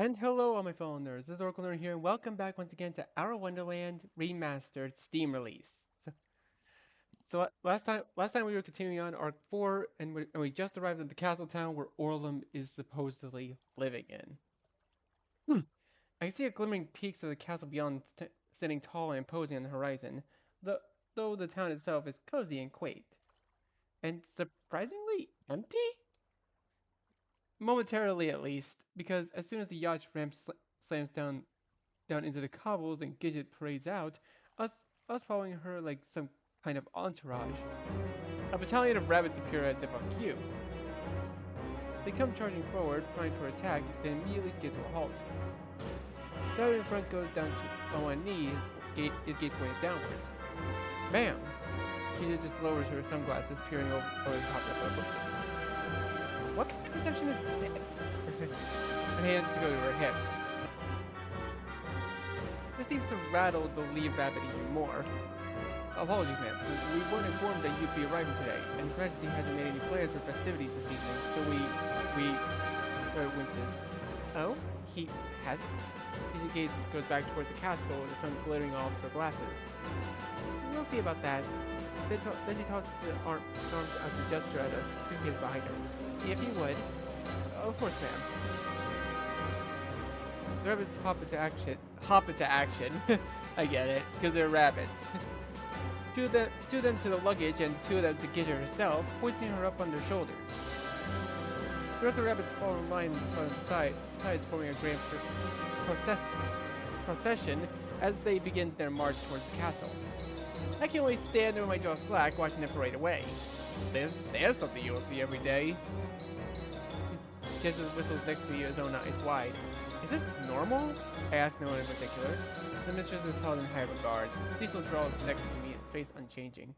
And hello, all my fellow nerds. This is Oracle Nerd here, and welcome back once again to our Wonderland Remastered Steam release. Last time we were continuing on Arc 4, and we just arrived at the castle town where Orlum is supposedly living in. I can see a glimmering peaks of the castle beyond, standing tall and imposing on the horizon, though the town itself is cozy and quaint, and surprisingly empty. Momentarily, at least, because as soon as the yacht ramp slams down into the cobbles and Gidget parades out, us us following her like some kind of entourage. A battalion of rabbits appear as if on cue. They come charging forward, primed for attack, then immediately skid to a halt. The rabbit in front goes down on one knee, his gaze pointed downwards. Bam! Gidget just lowers her sunglasses, peering over the top of her bookcase. What kind of perception is this? Her hands go to her hips. This seems to rattle the lead rabbit even more. Apologies, ma'am. We weren't informed that you'd be arriving today, and His Majesty hasn't made any plans for festivities this evening, so we winces. Oh? He hasn't? His gaze goes back towards the castle, with the sun glittering off her glasses. We'll see about that. Then she tosses the arms out to gesture at a suitcase behind her. If you would. Of course, ma'am. The rabbits hop into action. I get it, because they're rabbits. Two of them to the luggage and two of them to Gidget herself, hoisting her up on their shoulders. The rest of the rabbits fall in line on the sides, forming a grand procession as they begin their march towards the castle. I can only stand there with my jaw slack, watching them parade away. There's something you will see every day. Gidget whistles next to me, his own eyes wide. Is this normal? I asked no one in particular. The mistress is held in high regard. Cecil draws next to me, his face unchanging.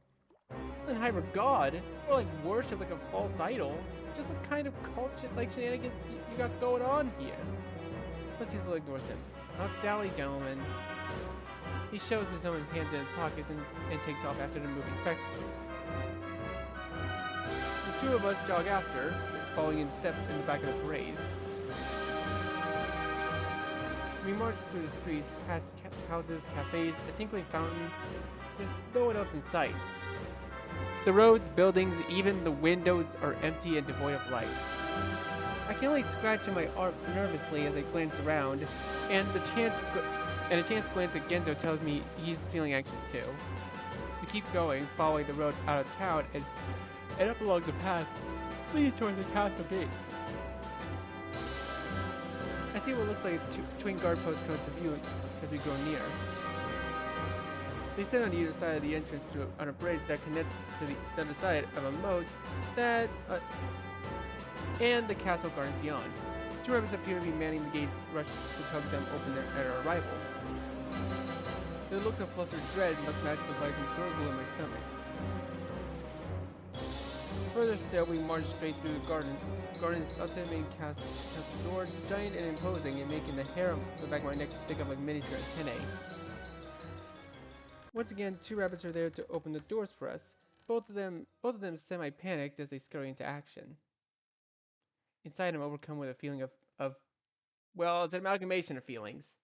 In high regard? Or like worship like a false idol? Just what kind of cult like shenanigans you got going on here? But Cecil ignores him. It's not dally, gentlemen. He shoves his own hands in his pockets and takes off after the movie spectacle. The two of us jog after, following in step in the back of the parade. We march through the streets, past houses, cafes, a tinkling fountain. There's no one else in sight. The roads, buildings, even the windows are empty and devoid of light. I can only scratch my arm nervously as I glance around, and a chance glance at Genzo tells me he's feeling anxious too. We keep going, following the road out of town, and up along the path leads towards the castle gates. I see what looks like twin guard posts come to view as we grow near. They sit on either side of the entrance on a bridge that connects to the other side of a moat and the castle gardens beyond. Two rabbits appear to be manning the gates, rush to tug them open at our arrival. Their looks of flustered dread must match the rising gurgle in my stomach. Further still, we march straight through the garden's ultimate castle door, giant and imposing, and making the hair on the back of my neck stick up like miniature antennae. Once again, two rabbits are there to open the doors for us. Both of them semi-panicked as they scurry into action. Inside, I'm overcome with a feeling of well, it's an amalgamation of feelings.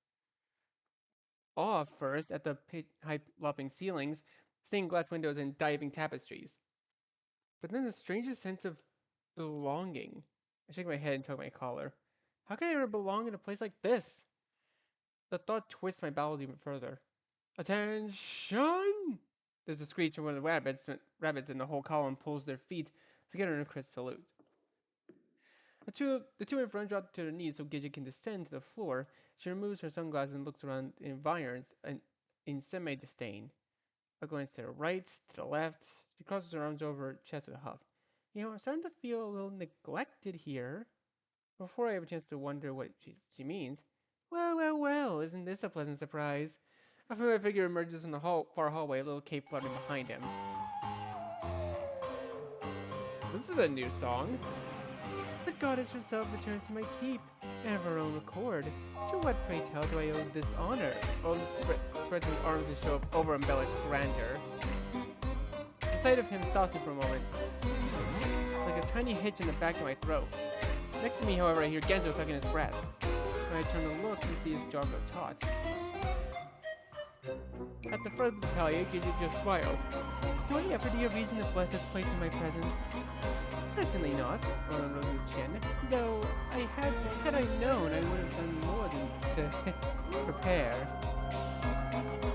Awe first at the high-lopping ceilings, stained glass windows, and diving tapestries. But then the strangest sense of belonging. I shake my head and tug my collar. How can I ever belong in a place like this? The thought twists my bowels even further. Attention! There's a screech from one of the rabbits, and the whole column pulls their feet together in a crisp salute. The two in front drop to their knees so Gidget can descend to the floor. She removes her sunglasses and looks around the environs in semi-disdain. A glance to the right, to the left. She crosses her arms over her chest with a huff. You know, I'm starting to feel a little neglected here. Before I have a chance to wonder what she means. Well, isn't this a pleasant surprise? A familiar figure emerges from the far hallway, a little cape fluttering behind him. This is a new song. The goddess herself returns to my keep, and of her own accord. To what, pray tell, do I owe this honor? Owen spreads his arms to show over-embellished grandeur. The sight of him stops me for a moment, like a tiny hitch in the back of my throat. Next to me, however, I hear Genzo tugging his breath. when I turn to look and see his jaw go taut. At the front of the battalion, Gidget just smiles. Do I ever need a reason to bless this place in my presence? Certainly not, Ronan rose his chin. Though, had I known, I would have done more than to prepare.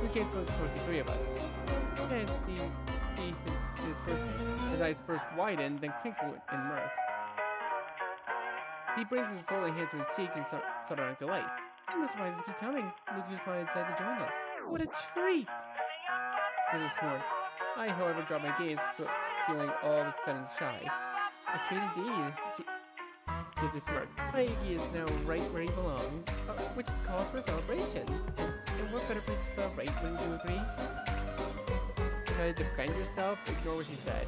We came towards the three of us. And see his eyes first widen, then crinkle in mirth. He brings his bowling hand to his cheek in sardonic delight. And the surprises keep coming. Look who's finally decided to join us. What a treat! Gidget snorts. I, however, drop my gaze, feeling all of a sudden shy. A treat indeed. Gidget smirks. My Iggy is now right where he belongs, which calls for a celebration. And what better place to celebrate, wouldn't you agree? Try to defend yourself, ignore what she said.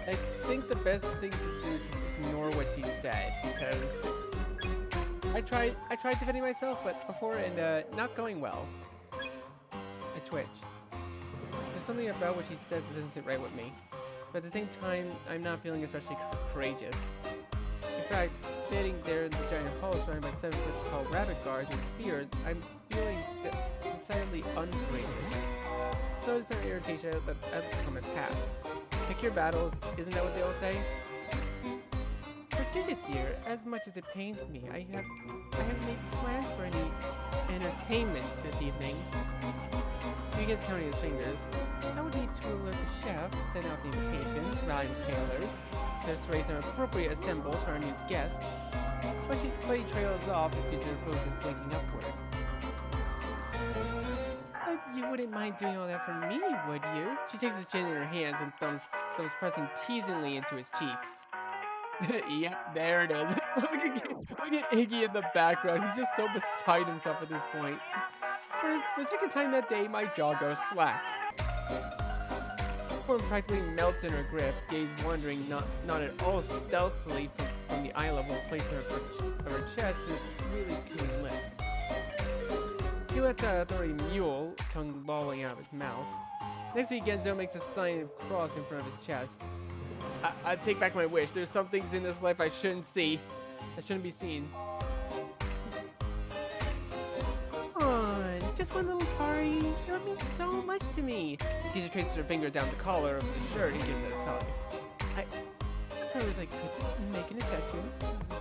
I think the best thing to do is just ignore what she said, because I tried defending myself, but before and not going well. I twitch. There's something about what she says that doesn't sit right with me. But at the same time, I'm not feeling especially courageous. In fact, standing there in the giant hall surrounded by 7-foot-tall rabbit guards and spears, I'm feeling decidedly uncourageous. So is there irritation at the comment pass. Pick your battles, isn't that what they all say? Gidget dear, as much as it pains me, I haven't made plans for any entertainment this evening. He begins counting his fingers. I would need to alert the chef, send out the invitations, rally the tailors, to raise an appropriate assemble for our new guest. But he trails off as Gidget approaches blinking upward. But you wouldn't mind doing all that for me, would you? She takes his chin in her hands and thumbs pressing teasingly into his cheeks. Yep, there it is. Look at Iggy in the background. He's just so beside himself at this point. For the second time that day, my jaw goes slack. Form practically melts in her grip, gaze wandering not at all stealthily from the eye level placement of her chest to really cooling lips. He lets out authority mule, tongue lolling out of his mouth. Next week, Genzo makes a sign of cross in front of his chest. I take back my wish. There's some things in this life I shouldn't see. I shouldn't be seen. Come on, just one little party. That means so much to me. Gidget traces her finger down the collar of his shirt and gives it a tug. I suppose I could make an exception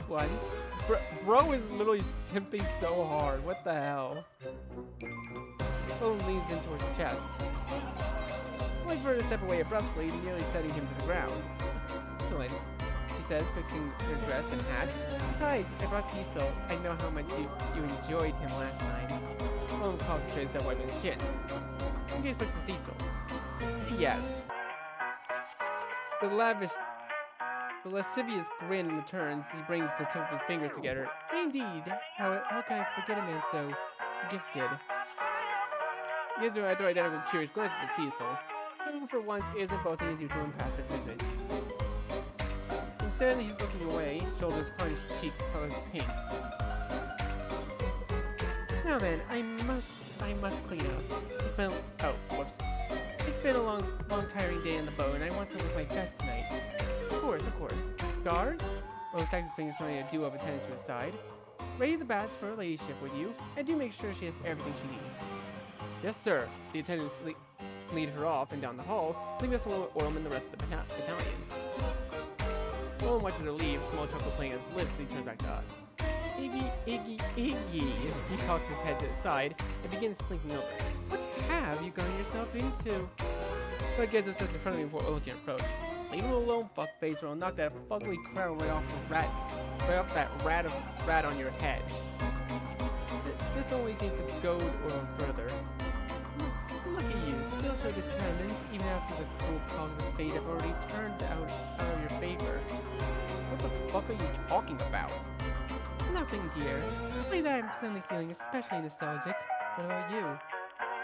once. Bro is literally simping so hard. What the hell? Phone leans in towards his chest. I like for her to step away abruptly, nearly setting him to the ground. Excellent, she says, fixing her dress and hat. Besides, I brought Cecil. I know how much you enjoyed him last time. Sloan concentrates on wiping his chin. In case looks to Cecil. Yes. The lascivious grin returns. He brings the tip of his fingers together. Indeed. How can I forget a man so gifted? Gives her identical curious glances at Cecil, who for once isn't boasting his usual impassive visit. Instead, he's looking away, shoulders hunched, cheeks colored pink. Now then, I must clean up. It's been a long, tiring day on the boat, and I want to look my best tonight. Of course. Guards? Rose stacks his fingers, trying to do of attendant to his side. Ready the bats for her ladyship with you, and do make sure she has everything she needs. Yes, sir. The attendants lead her off and down the hall, leaving us alone with Orm and the rest of the battalion. Orm watches her leave, small chuckle playing on his lips, and he turns back to us. Iggy. He cocks his head to the side and begins slinking over. What have you gotten yourself into? But Getup steps in front of me before Orm can approach. Leave him alone, fuckface, or I'll knock that fugly crown right off that rat on your head. This only seems to goad Orm further. Look at you, still so determined, even after the cruel cogs of fate have already turned out of your favor. What the fuck are you talking about? Nothing, dear. Only that I'm suddenly feeling especially nostalgic. What about you?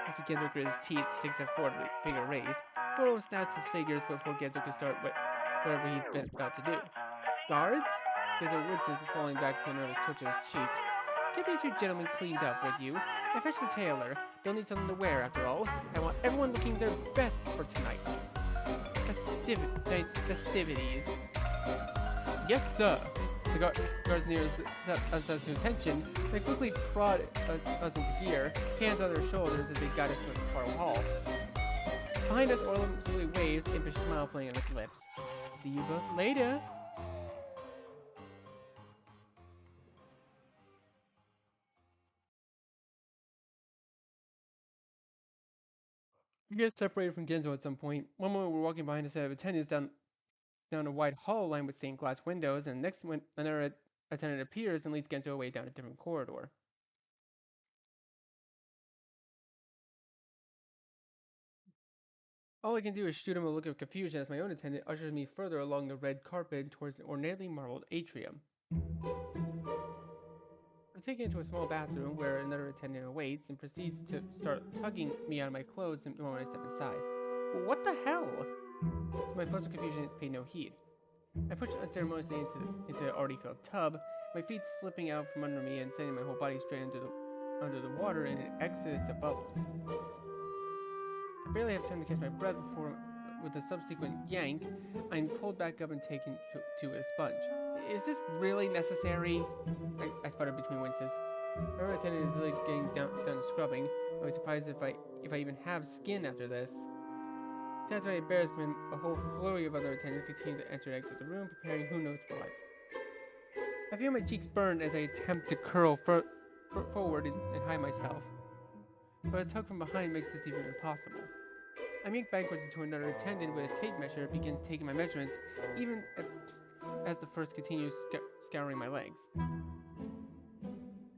As he gets over his teeth, sticks a forward finger raised. Goro snaps his fingers before Getup can start whatever he's been about to do. Guards? Getup winces, falling back to a nervous twitch of his cheek. Get these two gentlemen cleaned up, would you? I fetched the tailor. They'll need something to wear, after all. I want everyone looking their best for tonight. Festivities. Yes, sir. The guards near us to attention. They quickly prod us into gear, hands on their shoulders as they guide us towards the far hall. Behind us, Orlum slowly waves, impish smile playing on his lips. See you both later. We get separated from Genzo at some point. One moment we're walking behind a set of attendants down a wide hall lined with stained glass windows, and next when another attendant appears and leads Genzo away down a different corridor. All I can do is shoot him a look of confusion as my own attendant ushers me further along the red carpet towards an ornately marbled atrium. I'm taken into a small bathroom where another attendant awaits and proceeds to start tugging me out of my clothes the moment I step inside. What the hell? My flush of confusion paid no heed. I pushed unceremoniously into the already filled tub, my feet slipping out from under me and sending my whole body straight under the water in an exodus of bubbles. I barely have time to catch my breath before, with a subsequent yank, I'm pulled back up and taken to a sponge. Is this really necessary? I sputtered between winces. My attendant is really getting down to scrubbing. I was surprised if I even have skin after this. To add to my embarrassment, a whole flurry of other attendants continue to enter and exit the room, preparing who knows what. I feel my cheeks burn as I attempt to curl forward and hide myself. But a tug from behind makes this even impossible. I make backwards into another attendant with a tape measure begins taking my measurements, even as the first continues scouring my legs.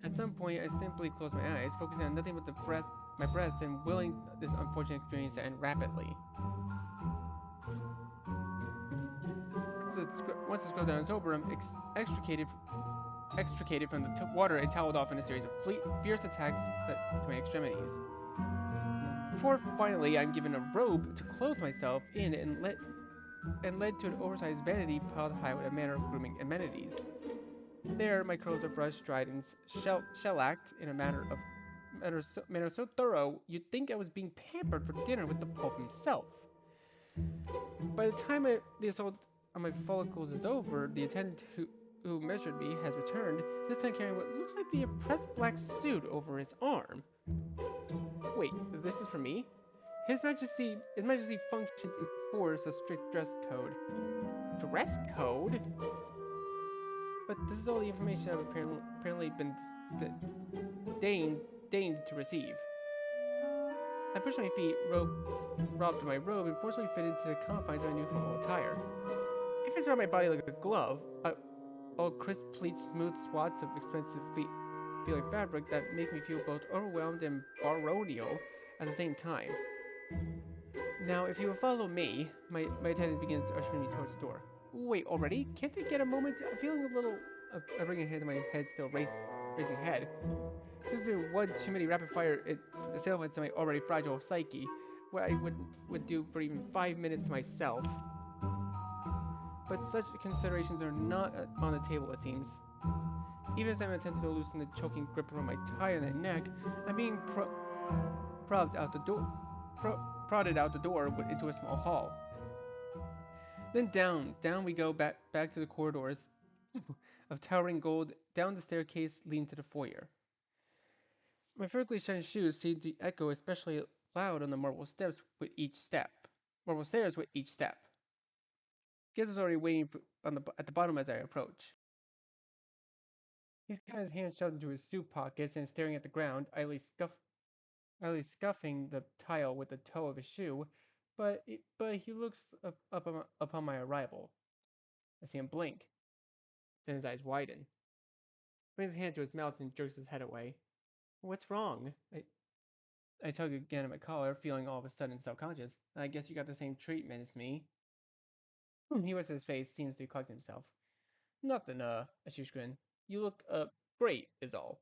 At some point, I simply close my eyes, focusing on nothing but my breath, and willing this unfortunate experience to end rapidly. Once the scroll down is over, I'm extricated from the water and toweled off in a series of fierce attacks to my extremities. Before finally I'm given a robe to clothe myself in and led to an oversized vanity piled high with a manner of grooming amenities. There, my curls are brushed, dried, and shellacked in a manner so thorough you'd think I was being pampered for dinner with the Pope himself. By the time the assault on my follicles is over, the attendant who measured me has returned, this time carrying what looks like the oppressed black suit over his arm. Wait, this is for me? His Majesty functions and enforce a strict dress code. Dress code? But this is all the information I've apparently been deigned to receive. I push my feet, robbed of my robe, and forcibly fit into the confines of my new formal attire. It fits around my body like a glove, all crisp pleats, smooth swats of expensive feeling fabric that make me feel both overwhelmed and baronial at the same time. Now, if you will follow me, my attendant begins ushering me towards the door. Wait, already? Can't I get a moment? I'm feeling a little... I bring a hand to my head, still racing ahead. This has been one too many rapid-fire assailments to my already fragile psyche, what I would do for even 5 minutes to myself. But such considerations are not on the table, it seems. Even as I'm attempting to loosen the choking grip around my tie and neck, I'm being prodded out the door into a small hall. Then down we go back to the corridors of towering gold, down the staircase leading to the foyer. My vertically shiny shoes seem to echo especially loud on the marble stairs with each step. Giz already waiting at the bottom as I approach. He's got his hands shoved into his suit pockets and staring at the ground, idly scuffing the tile with the toe of his shoe, but he looks up upon my arrival. I see him blink. Then his eyes widen. He brings his hand to his mouth and jerks his head away. What's wrong? I tug again at my collar, feeling all of a sudden self-conscious. I guess you got the same treatment as me. He washes his face, seems to collect himself. Nothing, a shoe grin. You look, great, is all.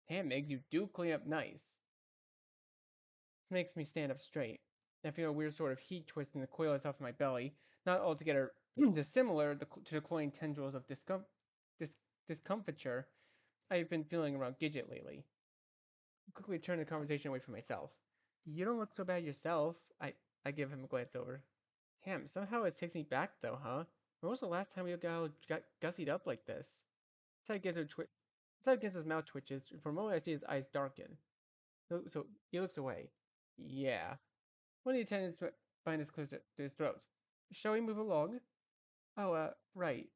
Damn, Miggs, you do clean up nice. This makes me stand up straight. I feel a weird sort of heat twisting the coil off my belly, not altogether dissimilar to the cloying tendrils of discomfiture I've been feeling around Gidget lately. I quickly turn the conversation away from myself. You don't look so bad yourself. I give him a glance over. Damn, somehow it takes me back though, huh? When was the last time we got gussied up like this? That's how Genzo's mouth twitches. For a moment, I see his eyes darken. So he looks away. Yeah. One of the attendants behind us clears to his throat. Shall we move along? Oh, right.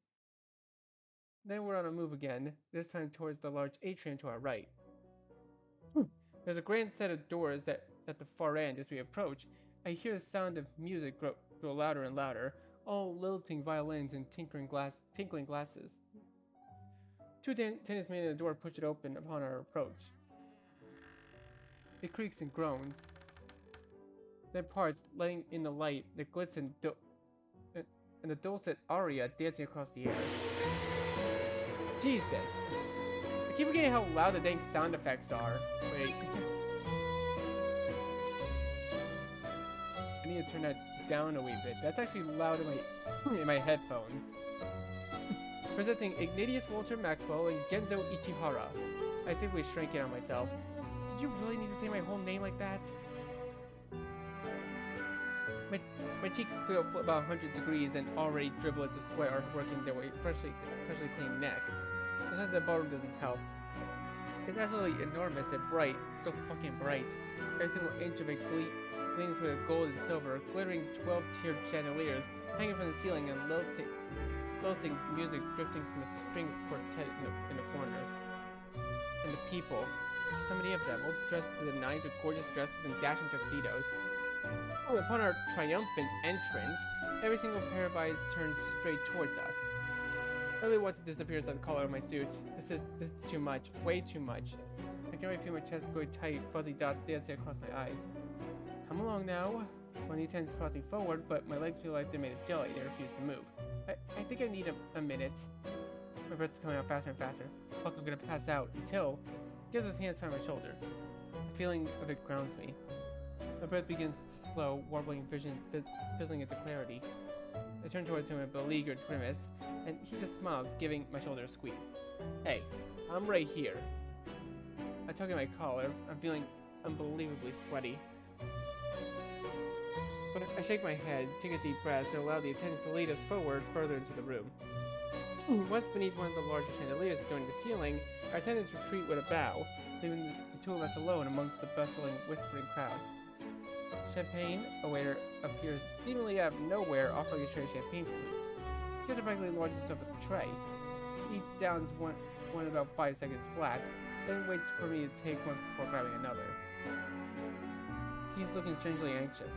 Then we're on a move again, this time towards the large atrium to our right. There's a grand set of doors at the far end. As we approach, I hear the sound of music grow louder and louder, all lilting violins and tinkling glasses. Two tenants man in the door push it open upon our approach. It creaks and groans, then parts, letting in the light, the glitz and the dulcet aria dancing across the air. Jesus! I keep forgetting how loud the dang sound effects are. Wait. I need to turn that down a wee bit. That's actually loud in my headphones. Presenting Ignatius Walter Maxwell and Genzo Ichihara. I simply shrank it on myself. Did you really need to say my whole name like that? My cheeks feel about 100 degrees and already driblets of sweat are working their way freshly clean neck. The size of the ballroom doesn't help. It's absolutely enormous and bright, so fucking bright. Every single inch of it gleams with gold and silver, glittering 12-tiered chandeliers hanging from the ceiling and lilting music drifting from a string quartet in the corner. And the people, so many of them, all dressed to the nines with gorgeous dresses and dashing tuxedos. Oh, upon our triumphant entrance, every single pair of eyes turned straight towards us. I really want to disappear inside the collar of my suit. This is too much, way too much. I can already feel my chest going tight, fuzzy dots dancing across my eyes. Come along now. One of the attendants crossing forward, but my legs feel like they're made of jelly. They refuse to move. I think I need a minute. My breath's coming out faster and faster. Fuck, I'm gonna pass out until he gets his hands behind my shoulder. The feeling of it grounds me. My breath begins to slow, warbling vision fizzling into clarity. I turn towards him with a beleaguered grimace, and he just smiles, giving my shoulder a squeeze. Hey, I'm right here. I tug at my collar. I'm feeling unbelievably sweaty. But I shake my head, take a deep breath, and allow the attendants to lead us forward further into the room. Once beneath one of the larger chandeliers adorning the ceiling, our attendants retreat with a bow, leaving the two of us alone amongst the bustling, whispering crowds. Champagne, a waiter appears seemingly out of nowhere, offering a tray of champagne flutes. He frankly launches himself at the tray. He downs one about 5 seconds flat, then waits for me to take one before grabbing another. He's looking strangely anxious.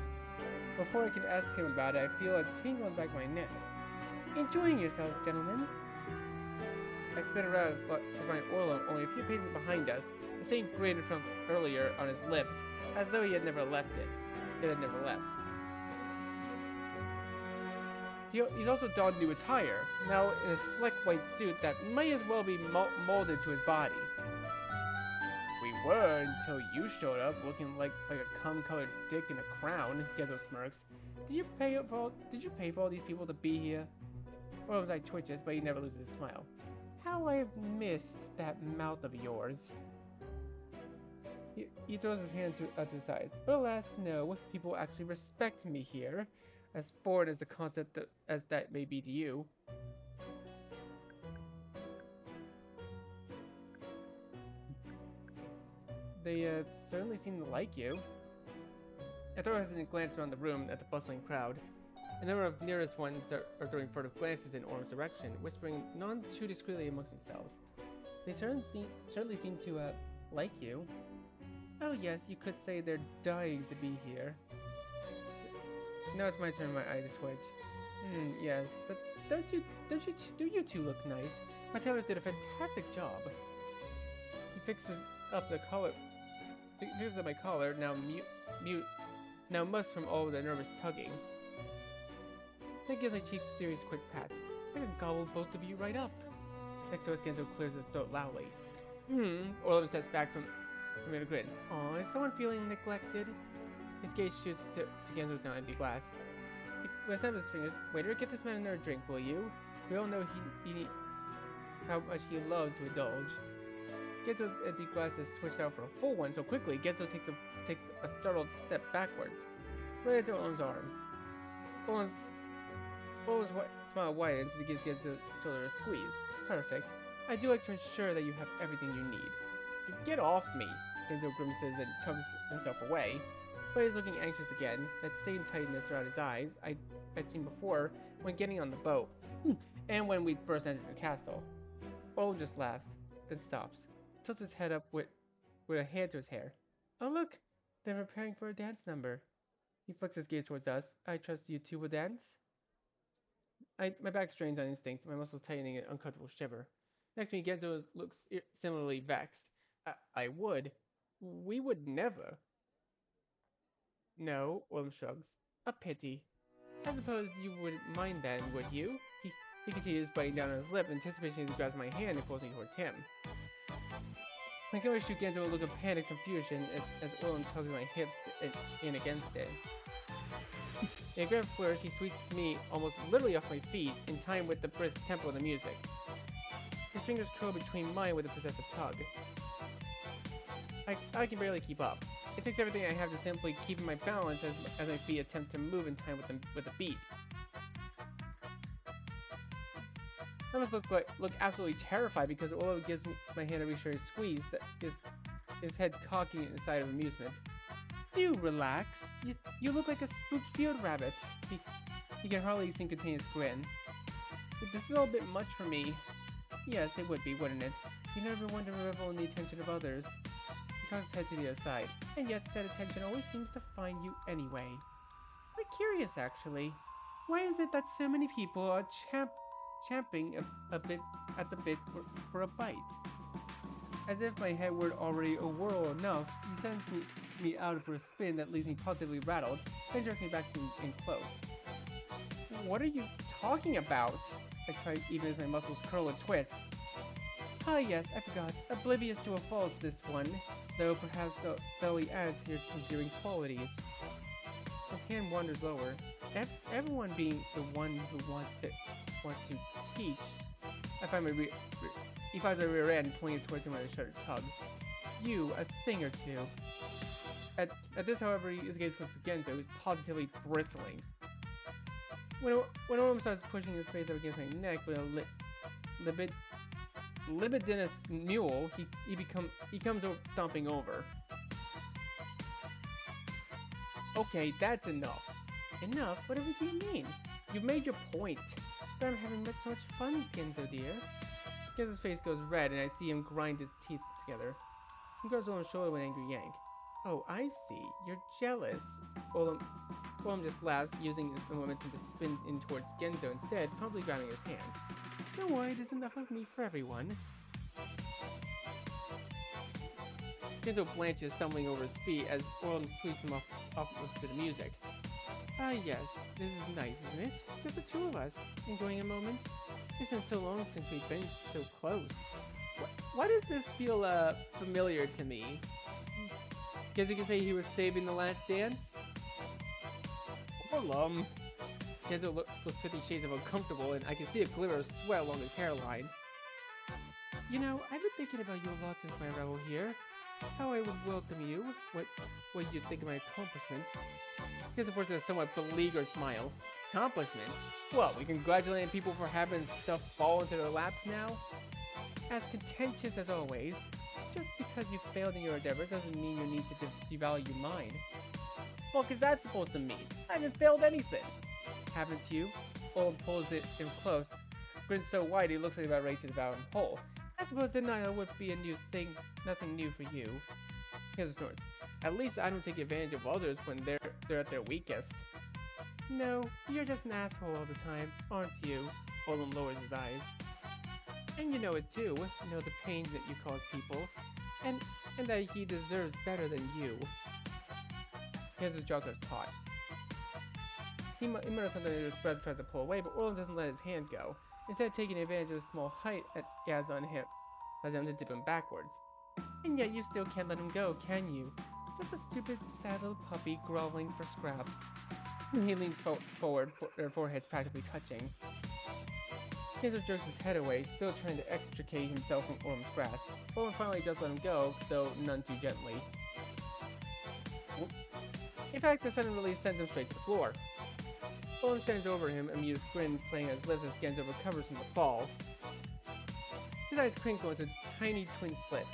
Before I can ask him about it, I feel a tingle on the back of my neck. Enjoying yourselves, gentlemen? I spin around to find Orlo only a few paces behind us, the same grin from earlier on his lips, as though he had never left it. It had never left. He's also donned new attire, now in a slick white suit that might as well be molded to his body. We were until you showed up, looking like a cum-colored dick in a crown. Gezo smirks. Did you pay for all these people to be here? Orlo's eye twitches, but he never loses his smile. How I have missed that mouth of yours. He throws his hand to his sides. But alas, no. People actually respect me here, as foreign as the concept as that may be to you. They certainly seem to like you. I throw a hesitant glance around the room at the bustling crowd. A number of nearest ones are throwing furtive glances in Orm's direction, whispering none too discreetly amongst themselves. They certainly seem to like you. Oh yes, you could say they're dying to be here. Now it's my turn, my eye to twitch. Yes, but don't you two look nice? My tailors did a fantastic job. He fixes up the collar. He fixes up my collar, now mussed from all the nervous tugging. Then gives my cheeks a series of quick pats. I can gobble both of you right up. Next to us, Genzo clears his throat loudly. Orlov steps back from in a grin. Aw, is someone feeling neglected? His gaze shoots to Genzo's now empty glass. He snaps his fingers. Waiter, get this man another drink, will you? We all know how much he loves to indulge. Genzo's empty glass is switched out for a full one so quickly, Genzo takes a startled step backwards, right into Orl's arms. Orl's smile widens and gives Genzo's shoulder a squeeze. Perfect. I do like to ensure that you have everything you need. Get off me, Genzo grimaces and tugs himself away. But he's looking anxious again, that same tightness around his eyes I'd seen before when getting on the boat, and when we first entered the castle. Orlum just laughs, then stops, tilts his head up with a hand to his hair. Oh look, they're preparing for a dance number. He flicks his gaze towards us. I trust you two will dance? My back strains on instinct, my muscles tightening an uncomfortable shiver. Next to me, Genzo looks similarly vexed. I would. We would never. No, Orlum shrugs. A pity. I suppose you wouldn't mind then, would you? He continues, biting down on his lip, anticipating as he grabs my hand and pulls me towards him. My camera shoot Genzo a look of panic confusion as Orlum tugs my hips in against his. In a grand flourish, he sweeps me almost literally off my feet, in time with the brisk tempo of the music. His fingers curl between mine with a possessive tug. I can barely keep up. It takes everything I have to simply keep my balance as my feet attempt to move in time with the beat. I must look absolutely terrified because Orlum gives my hand a reassuring squeeze, that his head cocking in a sigh of amusement. Do relax. You look like a spooked field rabbit. He can hardly seem to contain his grin. But this is all a bit much for me. Yes, it would be, wouldn't it? You never want to revel in the attention of others. He cocks his head to the other side. And yet said attention always seems to find you anyway. Quite curious, actually. Why is it that so many people are champing a bit at the bit for a bite? As if my head were already a whirl enough, he sends me out for a spin that leaves me positively rattled, then jerks me back in close. What are you talking about? I try even as my muscles curl and twist. Ah yes, I forgot. Oblivious to a fault, this one, though perhaps thoroughly adds to your endearing qualities. His hand wanders lower. Everyone being the one who wants to teach. I find he finds my rear end pointing towards him with a shuddered tug. You, a thing or two. At this, however, his gaze flips to Genzo, who's positively bristling. When Orlum starts pushing his face up against my neck with a libidinous mule, he comes stomping over. Okay, that's enough. Enough? Whatever do you mean? You've made your point. But I'm having so much fun, Genzo dear. Genzo's face goes red, and I see him grind his teeth together. He grabs Orlum's shoulder with an angry yank. Oh, I see. You're jealous. Orlum just laughs, using the momentum to spin in towards Genzo instead, promptly grabbing his hand. Don't worry, there's enough of me for everyone. Genzo blanches, stumbling over his feet as Orlum sweeps him off to the music. Ah yes, this is nice, isn't it? Just the two of us, enjoying a moment. It's been so long since we've been so close. Why does this feel familiar to me? Guess you could say he was saving the last dance? Orlum. Genzo looks 50 shades of uncomfortable, and I can see a glimmer of sweat along his hairline. You know, I've been thinking about you a lot since my arrival here. How I would welcome you, what you'd think of my accomplishments. Genzo forces a somewhat beleaguered smile. Accomplishments? What, we congratulating people for having stuff fall into their laps now? As contentious as always, just because you failed in your endeavor doesn't mean you need to devalue mine. Well, cause that's supposed to mean I haven't failed anything. Haven't you? Orlum pulls it in close, grins so wide he looks like about ready to devour him whole. I suppose denial would be a new thing, nothing new for you. Genzo snorts. At least I don't take advantage of others when they're at their weakest. No, you're just an asshole all the time, aren't you? Orlum lowers his eyes. And you know it too. You know the pains that you cause people. And that he deserves better than you. Genzo's jaw goes taut. He mutters something under his breath and tries to pull away, but Orlum doesn't let his hand go. Instead of taking advantage of the small height he has on him, allows him to dip him backwards. And yet you still can't let him go, can you? Just a stupid, sad little puppy groveling for scraps. He leans forward, their foreheads practically touching. Genzo jerks his head away, still trying to extricate himself from Orlum's grasp. Orlum finally does let him go, though none too gently. In fact, the sudden release sends him straight to the floor. Olin stands over him, amused grin playing his lips as Genzo recovers from the fall. His eyes crinkle into tiny twin slits.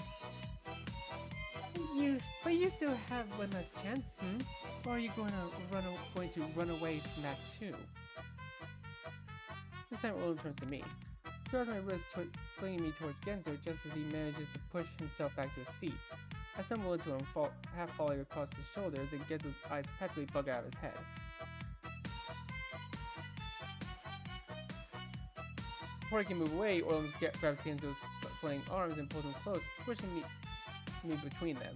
But you still have one last chance, Or are you going to run away from that too? This time Olin turns to me. He grabs my wrist, flinging me towards Genzo just as he manages to push himself back to his feet. I stumble into him, half falling across his shoulders, and Genzo's eyes practically bug out of his head. Before I can move away, Orlum grabs Genzo's flaying arms and pulls him close, squishing me between them.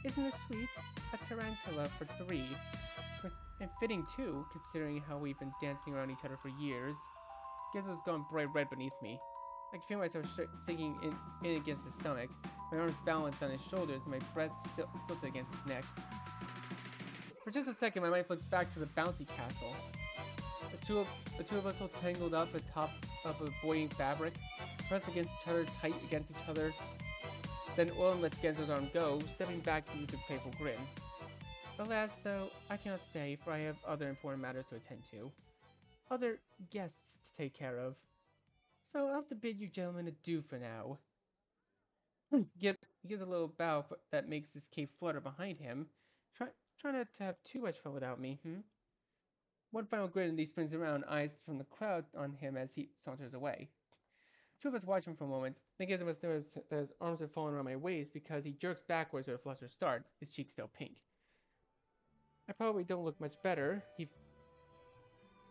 Isn't this sweet? A tarantula for 3. And fitting too, considering how we've been dancing around each other for years. Genzo's gone bright red beneath me. I can feel myself sinking in against his stomach, my arms balanced on his shoulders, and my breath stilted against his neck. For just a second, my mind flicks back to the bouncy castle. The two of us all tangled up atop of a buoying fabric, pressed against each other, tight against each other. Then Orlin lets Genzo's arm go, stepping back to use a playful grin. Alas, though, I cannot stay, for I have other important matters to attend to. Other guests to take care of. So I'll have to bid you gentlemen adieu for now. He gives a little bow that makes his cape flutter behind him. Try not to have too much fun without me, One final grin and he spins around, eyes from the crowd on him as he saunters away. Two of us watch him for a moment, then gives us notice that his arms have fallen around my waist because he jerks backwards with a flustered start, his cheeks still pink. I probably don't look much better. It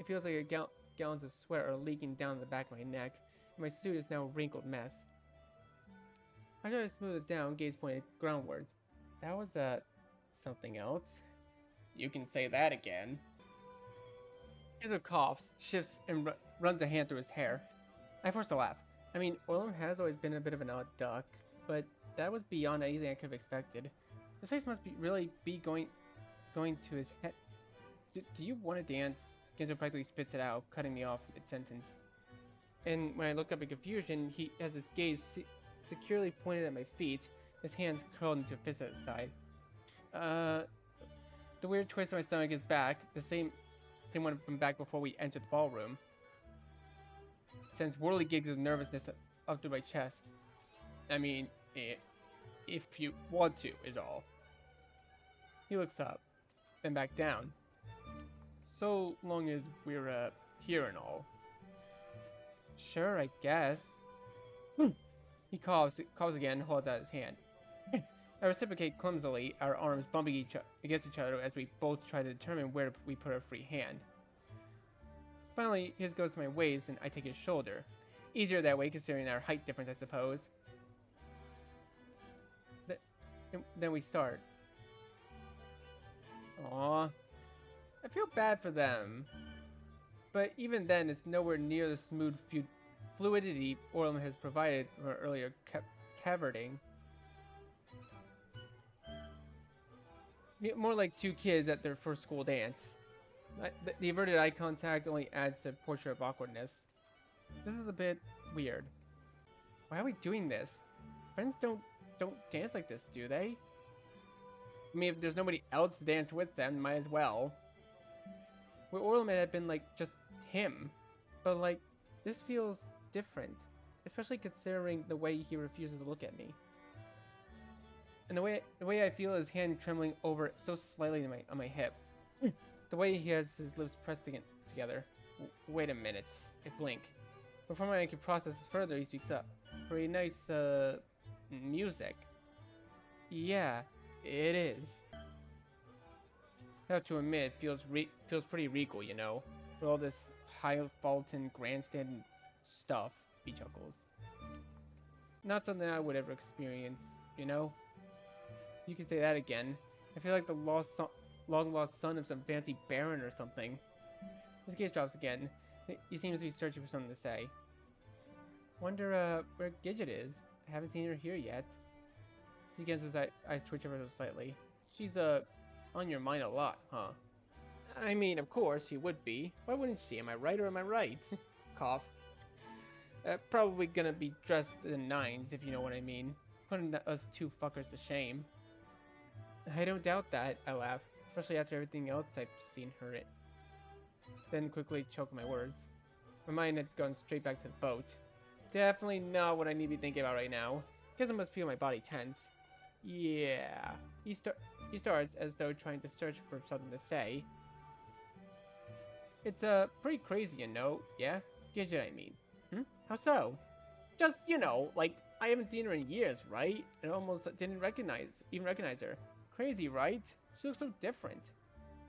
feels like gallons of sweat are leaking down the back of my neck, and my suit is now a wrinkled mess. I try to smooth it down, gaze pointed groundwards. That was, something else. You can say that again. Genzo coughs, shifts, and runs a hand through his hair. I force a laugh. I mean, Orlum has always been a bit of an odd duck, but that was beyond anything I could have expected. His face must really be going to his head. Do you want to dance? Genzo practically spits it out, cutting me off mid-sentence. And when I look up in confusion, he has his gaze securely pointed at my feet, his hands curled into a fist at his side. The weird twist of my stomach is back, the same one from back before we entered the ballroom. Sends whirly gigs of nervousness up through my chest. I mean, if you want to, is all. He looks up, then back down. So long as we're, here and all. Sure, I guess. He coughs again and holds out his hand. I reciprocate clumsily, our arms bumping against each other as we both try to determine where we put our free hand. Finally, his goes to my waist and I take his shoulder. Easier that way considering our height difference, I suppose. Then we start. Aww. I feel bad for them. But even then, it's nowhere near the smooth fluidity Orlum has provided from our earlier cavorting. More like two kids at their first school dance. The averted eye contact only adds to the portrait of awkwardness. This is a bit weird. Why are we doing this? Friends don't dance like this, do they? I mean, if there's nobody else to dance with them, might as well. With Orlum, it had been like just him, but like this feels different, especially considering the way he refuses to look at me. And the way I feel his hand trembling over so slightly on my hip. The way he has his lips pressed together. Wait a minute. I blink. Before I can process this further, he speaks up. Pretty nice, music. Yeah, it is. I have to admit, it feels pretty regal, you know? With all this highfalutin grandstand stuff, he chuckles. Not something I would ever experience, you know? You can say that again. I feel like the long-lost son of some fancy baron or something. His gaze drops again. He seems to be searching for something to say. Wonder, where Gidget is. I haven't seen her here yet. See Genzo's eyes twitch ever so slightly. She's, on your mind a lot, huh? I mean, of course, she would be. Why wouldn't she? Am I right or am I right? Cough. Probably gonna be dressed in nines, if you know what I mean. Putting us two fuckers to shame. I don't doubt that, I laugh. Especially after everything else I've seen her in. then quickly choked my words. My mind had gone straight back to the boat. Definitely not what I need to be thinking about right now. Guess I must feel my body tense. Yeah. He starts as though trying to search for something to say. It's pretty crazy, you know, yeah? Get what I mean. How so? Just, like, I haven't seen her in years, right? And almost didn't even recognize her. Crazy, right? She looks so different.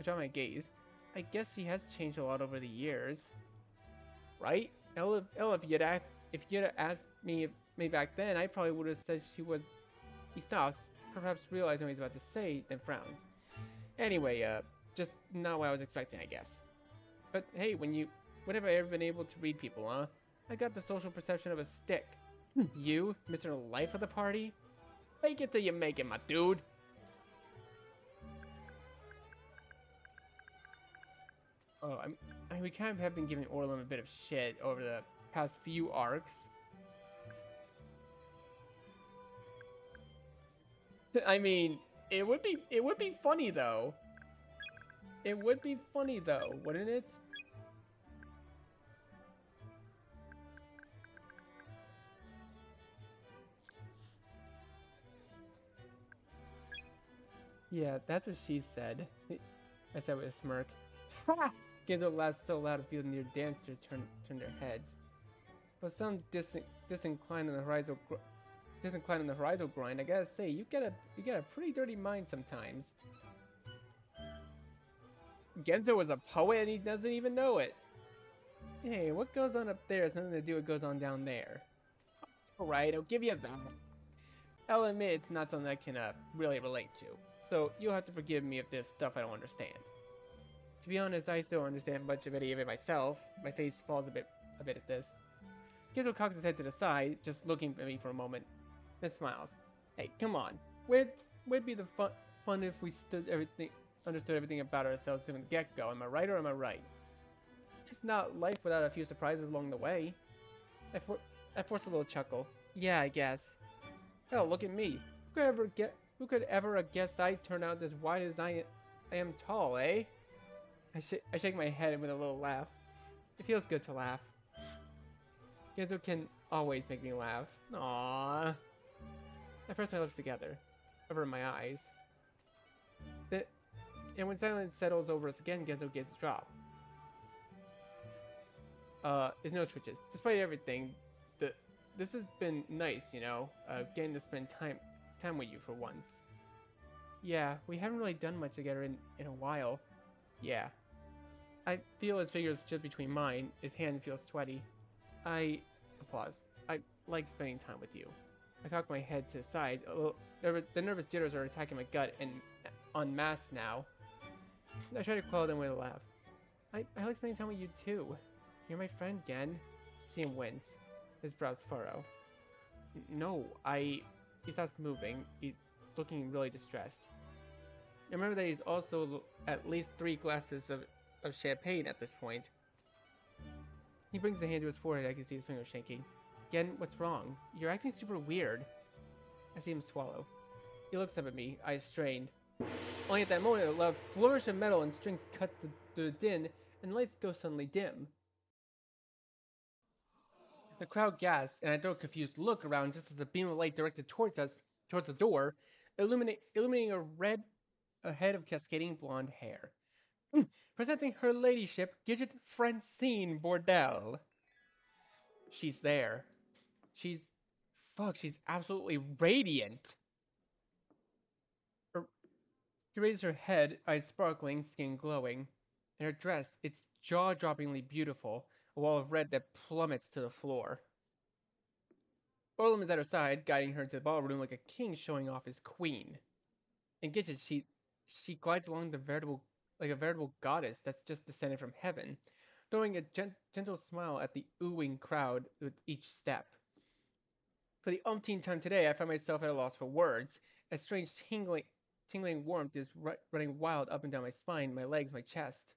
I draw my gaze. I guess she has changed a lot over the years. Right? Ella, if you'd asked me back then, I probably would have said she was. He stops, perhaps realizing what he's about to say, then frowns. Anyway, just not what I was expecting, I guess. But hey, when have I ever been able to read people, huh? I got the social perception of a stick. You, Mr. Life of the party? Fake it till you make it, my dude. Oh, I mean, we kind of have been giving Orlum a bit of shit over the past few arcs. I mean, it would be funny though. It would be funny though, wouldn't it? Yeah, that's what she said. I said with a smirk. Genzo laughed so loud it feels near dancers turn their heads. But some disinclined on the horizon grind, I gotta say, you get a pretty dirty mind sometimes. Genzo was a poet and he doesn't even know it. Hey, what goes on up there has nothing to do with what goes on down there. Alright, I'll give you that. I'll admit it's not something I can really relate to, so you'll have to forgive me if there's stuff I don't understand. To be honest, I still don't understand much of any of it myself. My face falls a bit at this. Gizmo cocks his head to the side, just looking at me for a moment, then smiles. Hey, come on. Where'd be the fun if we understood everything about ourselves from the get-go? Am I right or am I right? It's not life without a few surprises along the way. I forced a little chuckle. Yeah, I guess. Hell, look at me. Who could ever have guessed I'd turn out as wide as I am tall, eh? I shake my head with a little laugh. It feels good to laugh. Genzo can always make me laugh. Aww. I press my lips together, over my eyes. And when silence settles over us again, Genzo gets a drop. His nose twitches. Despite everything, this has been nice, getting to spend time with you for once. Yeah, we haven't really done much together in a while. Yeah. I feel his fingers shift between mine. His hand feels sweaty. I like spending time with you. I cock my head to the side. The nervous jitters are attacking my gut and en masse now. I try to quell them with a laugh. I like spending time with you too. You're my friend, Gen. See him wince. His brows furrow. No, He stops moving. He's looking really distressed. I remember that he's also at least 3 glasses of champagne at this point. He brings the hand to his forehead. I can see his fingers shaking. Gen, what's wrong? You're acting super weird. I see him swallow. He looks up at me, eyes strained. Only at that moment, a loud flourish of metal and strings cuts the din, and the lights go suddenly dim. The crowd gasps, and I throw a confused look around just as the beam of light directed towards us, towards the door, illuminating a head of cascading blonde hair. Presenting her ladyship, Gidget Francine Bordel. She's there. She's absolutely radiant. She raises her head, eyes sparkling, skin glowing. In her dress, it's jaw-droppingly beautiful, a wall of red that plummets to the floor. Orlum is at her side, guiding her into the ballroom like a king showing off his queen. In Gidget, she glides along like a veritable goddess that's just descended from heaven, throwing a gentle smile at the oohing crowd with each step. For the umpteenth time today, I find myself at a loss for words. A strange tingling warmth is running wild up and down my spine, my legs, my chest.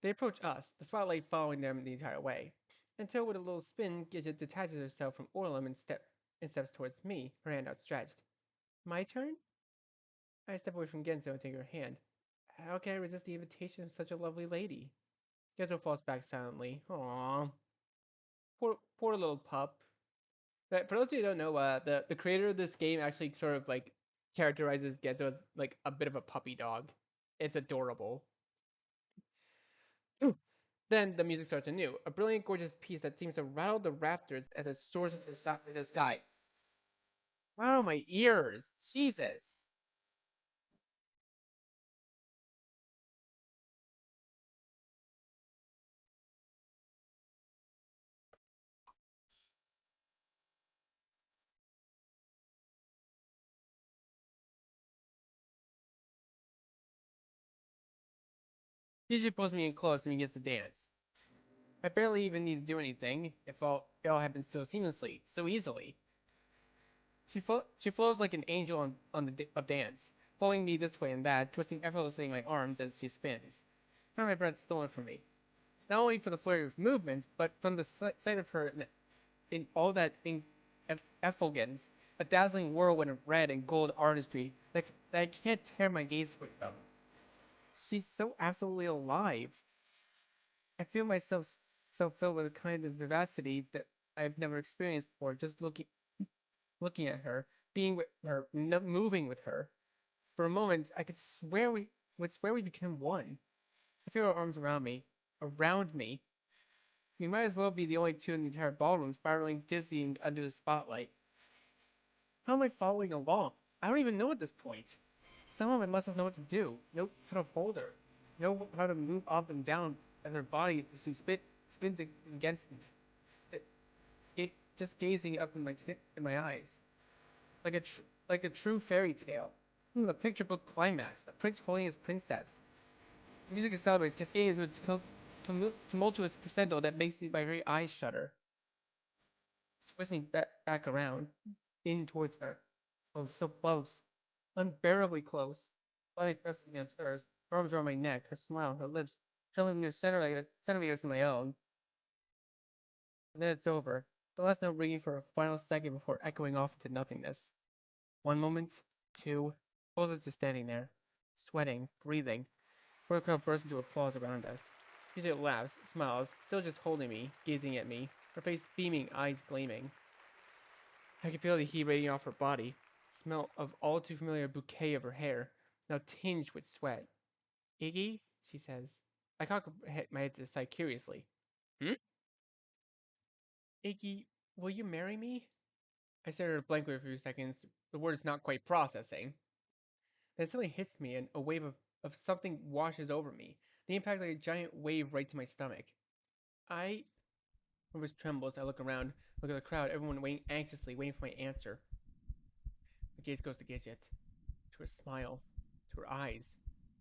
They approach us, the spotlight following them the entire way, until with a little spin, Gidget detaches herself from Orlum and steps towards me, her hand outstretched. My turn? I step away from Genzo and take her hand. How can I resist the invitation of such a lovely lady? Getup falls back silently. Aww. Poor little pup. But for those of you who don't know, the creator of this game actually sort of like characterizes Geto as like a bit of a puppy dog. It's adorable. Then the music starts anew, a brilliant, gorgeous piece that seems to rattle the rafters as it soars into the sky. Wow, my ears! Jesus! Usually pulls me in close and begins to dance. I barely even need to do anything. It all happens so seamlessly, so easily. She flows like an angel on of dance, pulling me this way and that, twisting effortlessly in my arms as she spins. I find my breath stolen from me. Not only from the flurry of movement, but from the sight of her in all that effulgence, a dazzling whirlwind of red and gold artistry that I can't tear my gaze away from. She's so absolutely alive. I feel myself so filled with a kind of vivacity that I've never experienced before. Just looking at her, being with her, moving with her. For a moment, I could swear we became one. I feel her arms around me. We might as well be the only two in the entire ballroom, spiraling dizzying under the spotlight. How am I following along? I don't even know at this point. Somehow I must have known what to do. Know how to hold her. Know how to move up and down as her body as she spins against me. It just gazing up in my eyes, like like a true fairy tale. A picture book climax. A prince holding his princess. The music accelerates, cascading into a tumultuous crescendo that makes my very eyes shudder. Twisting back around, in towards her. Oh, so close. Unbearably close. Body pressing against hers, her arms around my neck, her smile, her lips, trembling near centimeters from my own. And then it's over. The last note ringing for a final second before echoing off into nothingness. One moment, two, both of us just standing there, sweating, breathing, before the crowd bursts into applause around us. She laughs, smiles, still just holding me, gazing at me, her face beaming, eyes gleaming. I could feel the heat radiating off her body, smell of all too familiar bouquet of her hair, now tinged with sweat. Iggy, she says. I cock my head to the side curiously. Hmm? Iggy, will you marry me? I stared at her blankly for a few seconds, the words not quite processing. Then something hits me and a wave of something washes over me, the impact like a giant wave right to my stomach. I. My voice trembles. I look around, look at the crowd, everyone waiting anxiously, waiting for my answer. My gaze goes to Gidget, to her smile, to her eyes.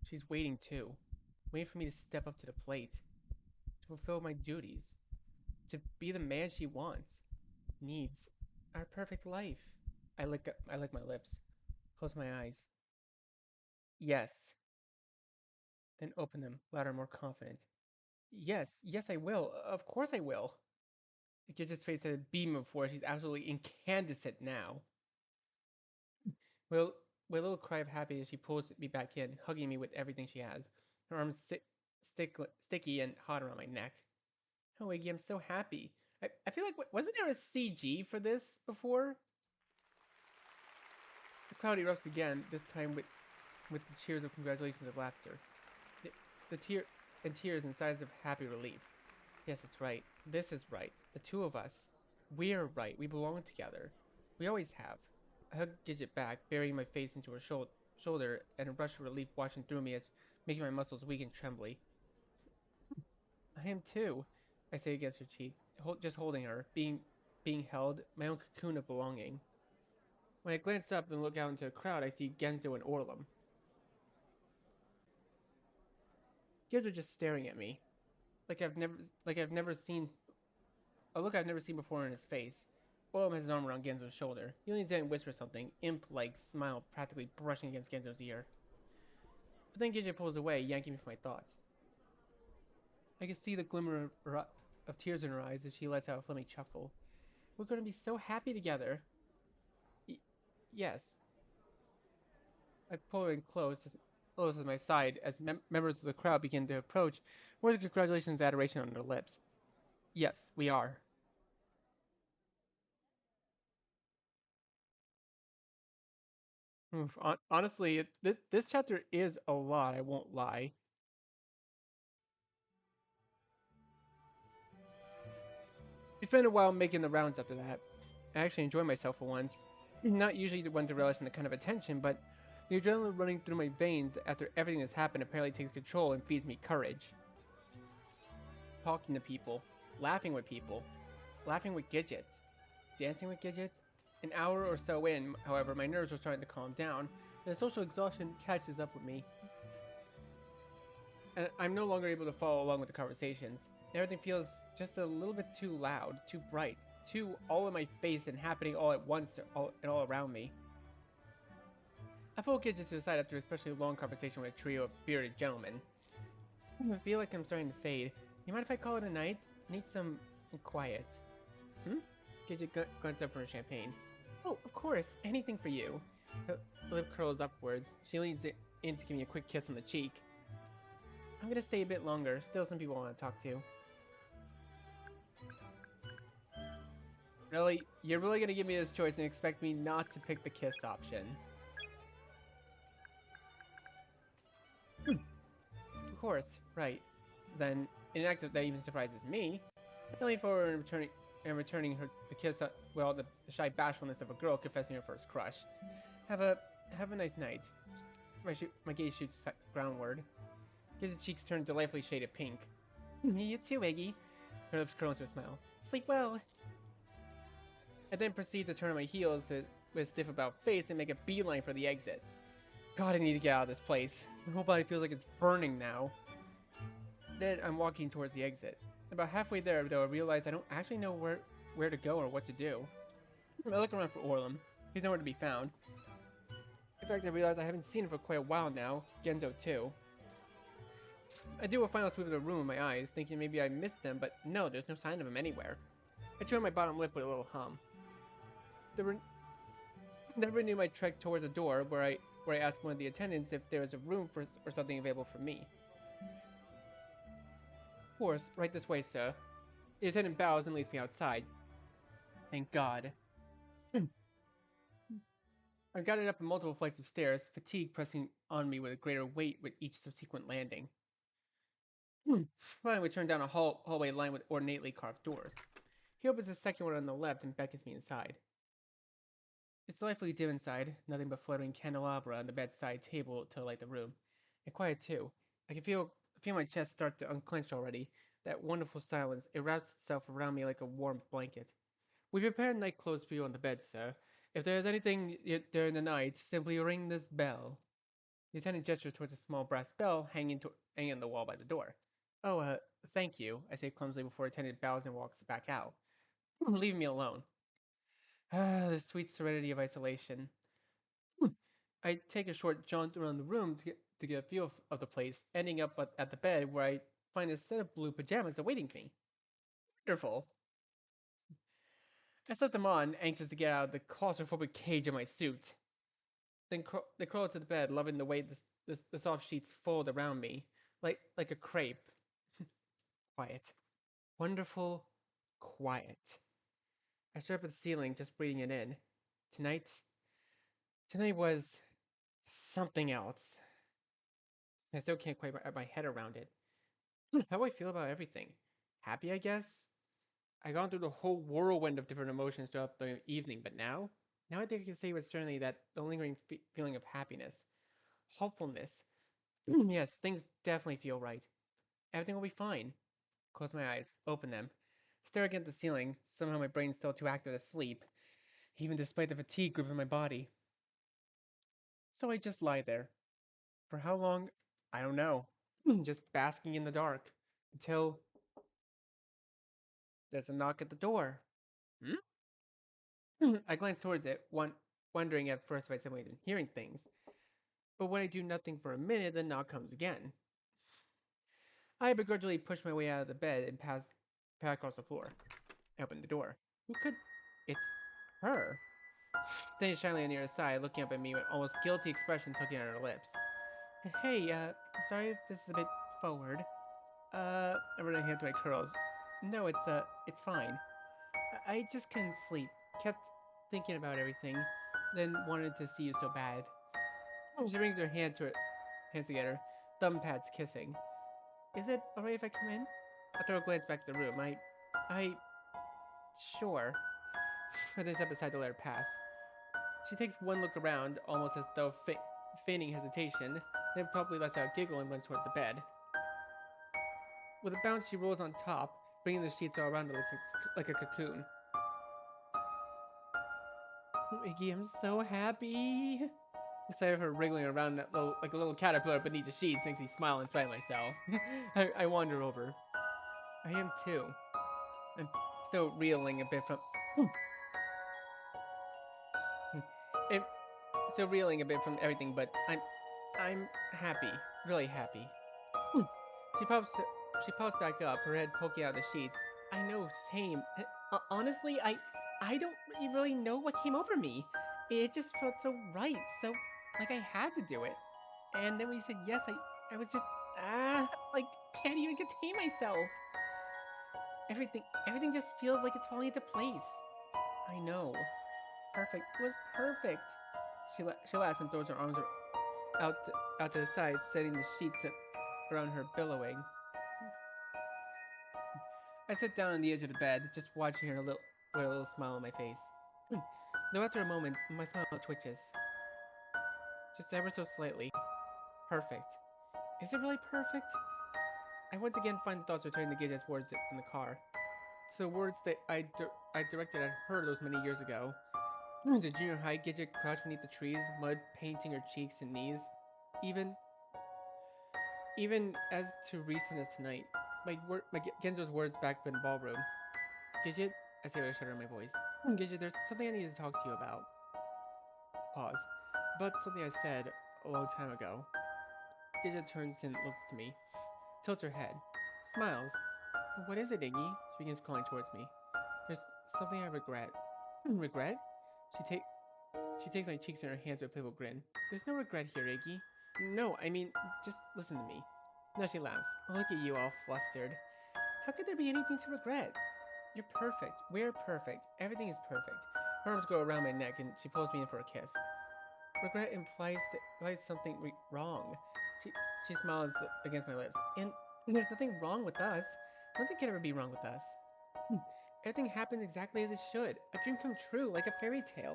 She's waiting too, waiting for me to step up to the plate, to fulfill my duties, to be the man she wants, needs, our perfect life. I lick my lips, close my eyes. Yes. Then open them, louder, more confident. Yes, yes, I will. Of course I will. Gidget's face had a beam before. She's absolutely incandescent now. Will, with a little cry of happiness, she pulls me back in, hugging me with everything she has. Her arms sticky and hot around my neck. Oh, Iggy, I'm so happy. I feel like, wasn't there a CG for this before? The crowd erupts again, this time with the cheers of congratulations and laughter. The, the tears and sighs of happy relief. Yes, it's right. This is right. The two of us. We're right. We belong together. We always have. I hugged Gidget back, burying my face into her shoulder, and a rush of relief washing through me as making my muscles weak and trembly. I am too, I say against her cheek, just holding her, being held, my own cocoon of belonging. When I glance up and look out into the crowd, I see Genzo and Orlum. Kids are just staring at me, like I've never seen a look I've never seen before in his face. Orlum has his arm around Genzo's shoulder. He leans in and whispers something, imp-like smile practically brushing against Genzo's ear. But then Gidget pulls away, yanking me from my thoughts. I can see the glimmer of tears in her eyes as she lets out a flimmy chuckle. We're going to be so happy together. Y- yes. I pull her in close close at my side as members of the crowd begin to approach, words of congratulations and adoration on their lips. Yes, we are. Oof, honestly, this chapter is a lot. I won't lie. We spent a while making the rounds after that. I actually enjoyed myself for once. Not usually the one to relish in the kind of attention, but the adrenaline running through my veins after everything that's happened apparently takes control and feeds me courage. Talking to people, laughing with people, laughing with Gidget, dancing with Gidget. An hour or so in, however, my nerves are starting to calm down, and the social exhaustion catches up with me. And I'm no longer able to follow along with the conversations. Everything feels just a little bit too loud, too bright, too all in my face and happening all at once and all around me. I pull Gidget to the side after an especially long conversation with a trio of bearded gentlemen. I feel like I'm starting to fade. You mind if I call it a night? Need some quiet. Gidget glances up for her champagne. Oh, of course, anything for you. Her lip curls upwards. She leans in to give me a quick kiss on the cheek. I'm gonna stay a bit longer. Still some people I want to talk to. Really? You're really gonna give me this choice and expect me not to pick the kiss option? Of course, right. Then, in an act that even surprises me, I lean forward and returning her the kiss. Well, the shy bashfulness of a girl confessing her first crush. Have a nice night. My gaze shoots groundward. Giz's cheeks turn delightfully shaded pink. You too, Iggy. Her lips curl into a smile. Sleep well. I then proceed to turn on my heels with a stiff about face and make a beeline for the exit. God, I need to get out of this place. My whole body feels like it's burning now. Then I'm walking towards the exit. About halfway there, though, I realize I don't actually know where to go or what to do. I look around for Orlum. He's nowhere to be found. In fact, I realize I haven't seen him for quite a while now. Genzo, too. I do a final sweep of the room with my eyes, thinking maybe I missed him, but no, there's no sign of him anywhere. I chew on my bottom lip with a little hum. Then renew my trek towards the door, where I ask one of the attendants if there is a room or something available for me. Of course, right this way, sir. The attendant bows and leads me outside. Thank God. I've gotten up multiple flights of stairs, fatigue pressing on me with a greater weight with each subsequent landing. Finally, we turn down a hallway lined with ornately carved doors. He opens the second one on the left and beckons me inside. It's delightfully dim inside, nothing but fluttering candelabra on the bedside table to light the room. And quiet too. I can feel my chest start to unclench already. That wonderful silence, it wraps itself around me like a warm blanket. We've prepared night clothes for you on the bed, sir. If there is anything during the night, simply ring this bell. The attendant gestures towards a small brass bell hanging on the wall by the door. Oh, thank you, I say clumsily before the attendant bows and walks back out. Leave me alone. The sweet serenity of isolation. I take a short jaunt around the room to get a feel of the place, ending up at the bed where I find a set of blue pajamas awaiting me. Wonderful. I slip them on, anxious to get out of the claustrophobic cage of my suit. Then crawl to the bed, loving the way the soft sheets fold around me, like a crepe. Quiet. Wonderful quiet. I stare up at the ceiling, just breathing it in. Tonight was something else. I still can't quite wrap my head around it. How do I feel about everything? Happy, I guess? I've gone through the whole whirlwind of different emotions throughout the evening, but now I think I can say with certainty that the lingering feeling of happiness, hopefulness. Yes, things definitely feel right. Everything will be fine. Close my eyes, open them, stare again at the ceiling. Somehow my brain's still too active to sleep, even despite the fatigue gripping my body. So I just lie there. For how long? I don't know. Just basking in the dark. Until there's a knock at the door. I glance towards it, wondering at first if I'd simply been hearing things. But when I do nothing for a minute, the knock comes again. I begrudgingly push my way out of the bed and pass across the floor. I open the door. Who could? It's her. Standing shyly on the other side, looking up at me with almost guilty expression tugging at her lips. Hey, sorry if this is a bit forward. I run a hand to my curls. No, it's fine. I just couldn't sleep. Kept thinking about everything, then wanted to see you so bad. She brings her hands together, thumb pads kissing. Is it alright if I come in? I throw a glance back to the room. Sure. I then step aside to let her pass. She takes one look around, almost as though feigning hesitation, then promptly lets out a giggle and runs towards the bed. With a bounce, she rolls on top, bringing the sheets all around her like a cocoon. Iggy, I'm so happy. The sight of her wriggling around like a little caterpillar beneath the sheets makes me smile in spite of myself. I wander over. I am too. I'm still reeling a bit from. I'm still reeling a bit from everything, but I'm happy, really happy. She pops she pops back up, her head poking out of the sheets. I know, same. Honestly, I don't really know what came over me. It just felt so right, so like I had to do it. And then when you said yes, I was just like can't even contain myself. Everything just feels like it's falling into place. I know. Perfect. It was perfect. She laughs and throws her arms out out to the side, setting the sheets around her billowing. I sit down on the edge of the bed, just watching her with a little smile on my face. Though after a moment, my smile twitches. Just ever so slightly. Perfect. Is it really perfect? I once again find the thoughts returning to Gidget's words in the car. To the words that I directed at her those many years ago. The junior high, Gidget crouched beneath the trees, mud painting her cheeks and knees. Even as too recent as tonight, my Genzo's words back in the ballroom. Gidget, I say with a shudder in my voice. Gidget, there's something I need to talk to you about. Pause. About something I said a long time ago. Gidget turns and looks to me, tilts her head, smiles. What is it, Iggy? She begins crawling towards me. There's something I regret. Regret? She take she takes my cheeks in her hands with a playful grin. There's no regret here, Iggy. No, I mean, just listen to me. Now she laughs. Look at you all flustered. How could there be anything to regret? You're perfect. We're perfect. Everything is perfect. Her arms go around my neck and she pulls me in for a kiss. Regret implies something wrong. She she smiles against my lips. And there's nothing wrong with us. Nothing can ever be wrong with us. Everything happens exactly as it should. A dream come true, like a fairy tale.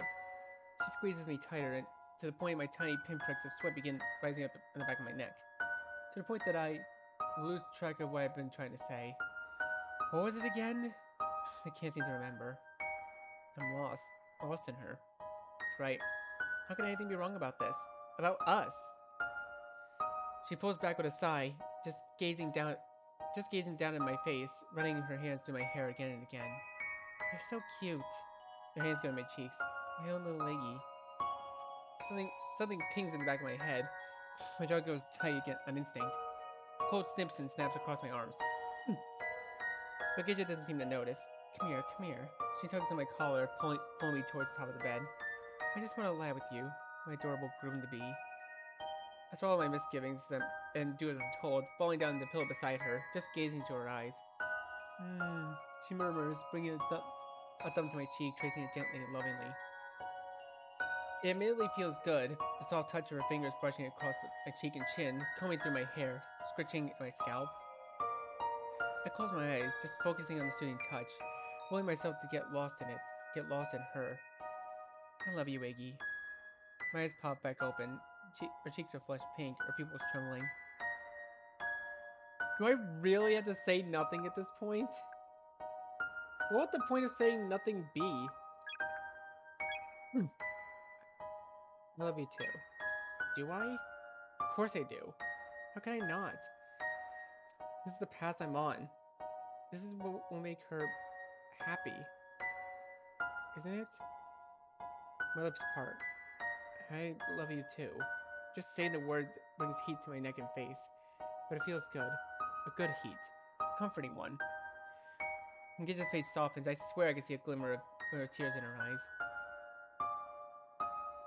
She squeezes me tighter, and to the point my tiny pinpricks of sweat begin rising up on the back of my neck. To the point that I lose track of what I've been trying to say. What was it again? I can't seem to remember. I'm lost. Lost in her. That's right. How can anything be wrong about this? About us? She pulls back with a sigh, just gazing down at my face, running her hands through my hair again and again. You're so cute. Her hands go to my cheeks. My own little leggy. Something pings in the back of my head. My jaw goes tight again on instinct. Cold snips and snaps across my arms. But Gidget doesn't seem to notice. Come here, come here. She tugs on my collar, pulling me towards the top of the bed. I just want to lie with you, my adorable groom-to-be. I swallow my misgivings and do as I'm told, falling down on the pillow beside her, just gazing into her eyes. She murmurs, bringing a thumb to my cheek, tracing it gently and lovingly. It immediately feels good, the soft touch of her fingers brushing across my cheek and chin, combing through my hair, scratching my scalp. I close my eyes, just focusing on the soothing touch, willing myself to get lost in it, get lost in her. I love you, Iggy. My eyes pop back open. Her cheeks are flushed pink, her pupils trembling. Do I really have to say nothing at this point? What would the point of saying nothing be? I love you too. Do I? Of course I do. How can I not? This is the path I'm on. This is what will make her happy. Isn't it? My lips part. I love you too. Just saying the word brings heat to my neck and face. But it feels good. A good heat. A comforting one. And Gidget's face softens. I swear I can see a glimmer of tears in her eyes.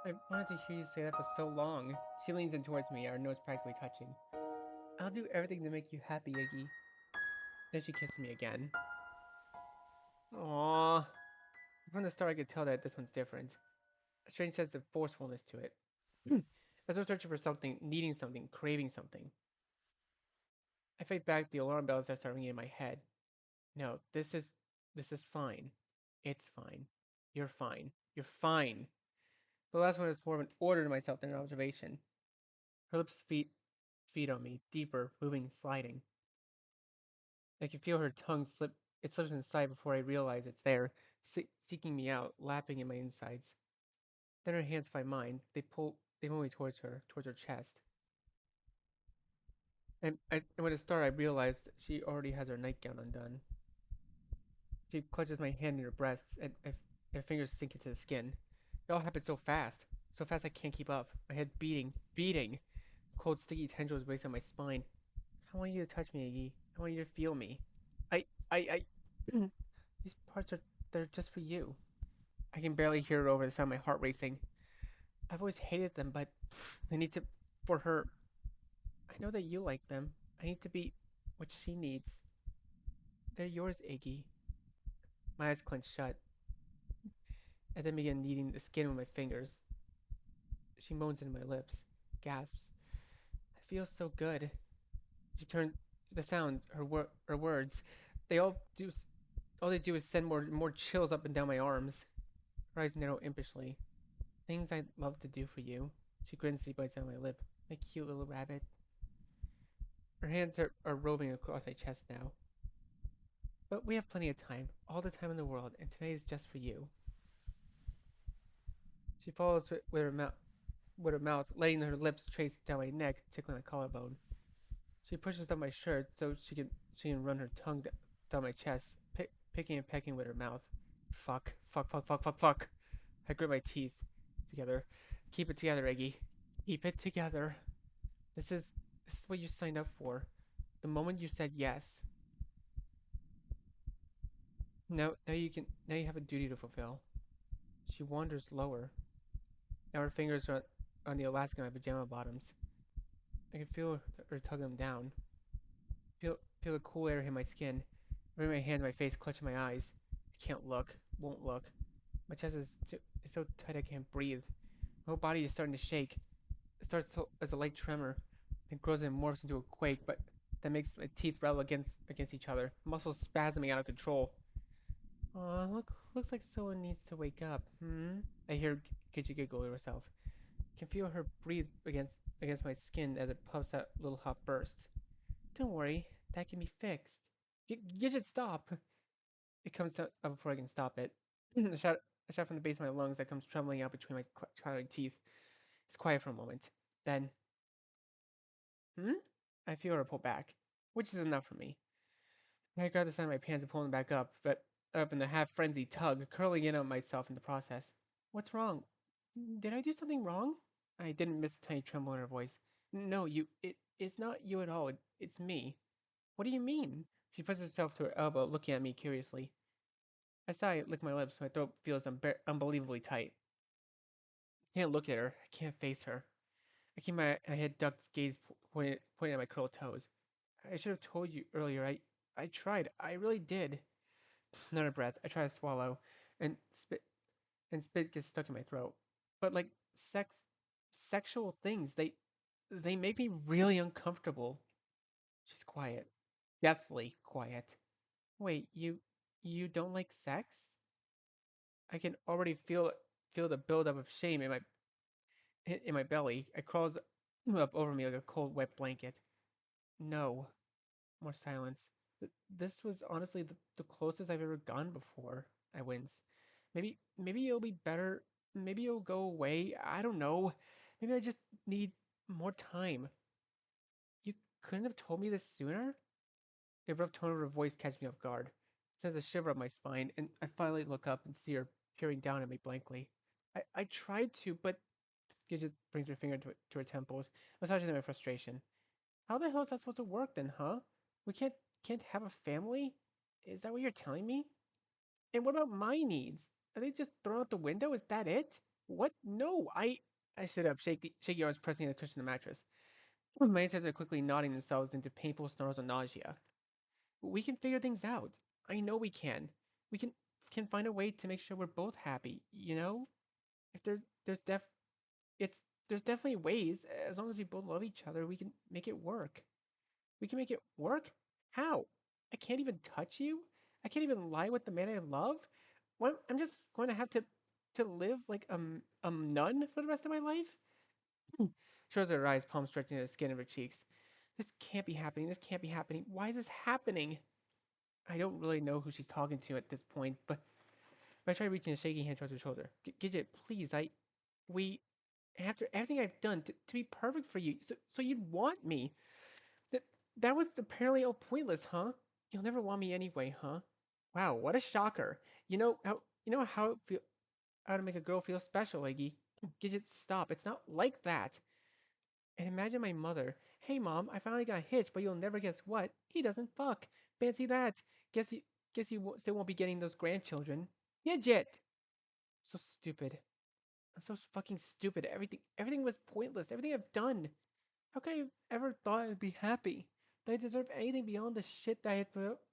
I've wanted to hear you say that for so long. She leans in towards me, our nose practically touching. I'll do everything to make you happy, Iggy. Then she kisses me again. Aww. From the start, I could tell that this one's different. A strange sense of forcefulness to it. As though searching for something, needing something, craving something. I fade back, the alarm bells that start ringing in my head. No, this is fine. It's fine. You're fine. You're fine. The last one is more of an order to myself than an observation. Her lips feed on me, deeper, moving, sliding. I can feel her tongue slip. It slips inside before I realize it's there, seeking me out, lapping in my insides. Then her hands find mine. They pull me towards her chest. And when it started, I realized she already has her nightgown undone. She clutches my hand in her breasts, and her fingers sink into the skin. It all happened so fast I can't keep up. My head beating. Cold, sticky tendrils race on my spine. I want you to touch me, Iggy. I want you to feel me. I. These parts they're just for you. I can barely hear it over the sound of my heart racing. I've always hated them, but I need to. For her, I know that you like them. I need to be what she needs. They're yours, Iggy. My eyes clench shut. I then begin kneading the skin with my fingers. She moans into my lips, gasps. It feels so good. She turns the sound, her words. They all do. All they do is send more chills up and down my arms. Her eyes narrow impishly. Things I'd love to do for you. She grins as she bites down my lip. My cute little rabbit. Her hands are roving across my chest now. But we have plenty of time, all the time in the world, and today is just for you. She follows with her mouth, letting her lips trace down my neck, tickling my collarbone. She pushes down my shirt so she can run her tongue down my chest, picking and pecking with her mouth. Fuck. I grit my teeth together. Keep it together, Eggy. Keep it together. This is this is what you signed up for. The moment you said yes. Now you have a duty to fulfill. She wanders lower. Now her fingers are on the elastic of my pajama bottoms. I can feel her tug them down. Feel the cool air hit my skin. Bring my hand to my face, clutching my eyes. I can't look. Won't look. My chest is so tight I can't breathe. My whole body is starting to shake. It starts as a light tremor, then grows and morphs into a quake, but that makes my teeth rattle against each other, muscles spasming out of control. Aw, looks like someone needs to wake up. I hear Gidget giggle to herself. I can feel her breathe against my skin as it puffs out little hot bursts. Don't worry, that can be fixed. Gidget, stop! It comes up before I can stop it. A shot from the base of my lungs that comes trembling out between my chattering teeth. It's quiet for a moment. Then, hmm? I feel her pull back, which is enough for me. I grab the side of my pants and pull them back up in a half frenzied tug, curling in on myself in the process. What's wrong? Did I do something wrong? I didn't miss a tiny tremble in her voice. No, it's not you at all. It's me. What do you mean? She puts herself to her elbow, looking at me curiously. I sigh, lick my lips. My throat feels unbelievably tight. I can't look at her. I can't face her. I keep my head ducked, gaze pointing at my curled toes. I should have told you earlier. I tried. I really did. Another breath. I try to swallow, and spit gets stuck in my throat. But like sexual things, they make me really uncomfortable. She's quiet, deathly quiet. Wait, you don't like sex? I can already feel the buildup of shame in my belly. It crawls up over me like a cold, wet blanket. No. More silence. This was honestly the closest I've ever gone before. I wince. Maybe it'll be better. Maybe it'll go away. I don't know. Maybe I just need more time. You couldn't have told me this sooner? The abrupt tone of her voice catches me off guard. It sends a shiver up my spine, and I finally look up and see her peering down at me blankly. I tried to, but Gidget brings her finger to her temples, massaging my frustration. How the hell is that supposed to work then, huh? We can't have a family? Is that what you're telling me? And what about my needs? Are they just thrown out the window? Is that it? What? No, I sit up, shaky arms pressing the cushion of the mattress. My insides are quickly knotting themselves into painful snarls of nausea. We can figure things out. I know we can. We can find a way to make sure we're both happy. You know, if there's it's there's definitely ways. As long as we both love each other, we can make it work. We can make it work. How? I can't even touch you. I can't even lie with the man I love. What? I'm just going to have to live like a nun for the rest of my life. She rose her eyes, palms stretching to the skin of her cheeks. This can't be happening. This can't be happening. Why is this happening? I don't really know who she's talking to at this point, but I try reaching a shaky hand towards her shoulder. Gidget, please, we, after everything I've done to be perfect for you, so you'd want me. That that was apparently all pointless, huh? You'll never want me anyway, huh? Wow, what a shocker. You know how how to make a girl feel special, Iggy. Gidget, stop. It's not like that. And imagine my mother. Hey mom, I finally got hitched, but you'll never guess what? He doesn't fuck. Fancy that. Guess you still won't be getting those grandchildren. Gidget! So stupid. I'm so fucking stupid. Everything was pointless. Everything I've done. How could I have ever thought I'd be happy? That I deserve anything beyond the shit that